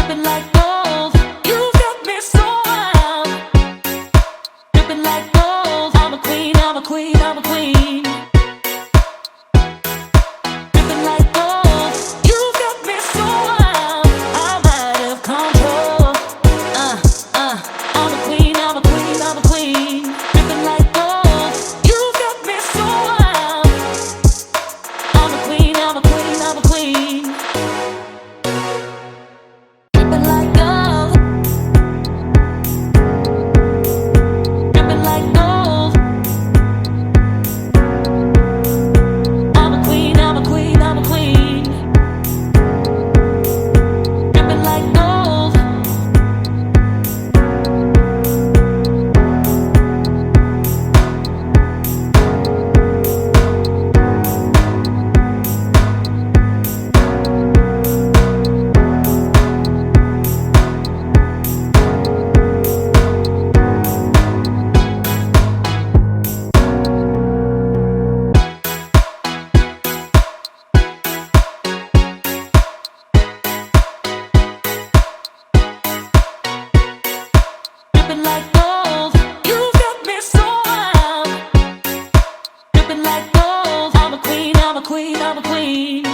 dripping like gold. You got me so wild, dripping like gold. I'm a queen, I'm a queen, I'm a queen. Dripping like gold. You got me so wild, I'm out of control. I'm a queen, I'm a queen, I'm a queen. Dripping like gold. You got me so wild. I'm a queen, I'm a queen, I'm a queen. Dripping like gold. Dripping like gold. I'm a queen, I'm a queen, I'm a queen. Dripping like gold. Dripping like gold. You got me so wild. Dripping like gold. I'm a queen, I'm a queen, I'm a queen.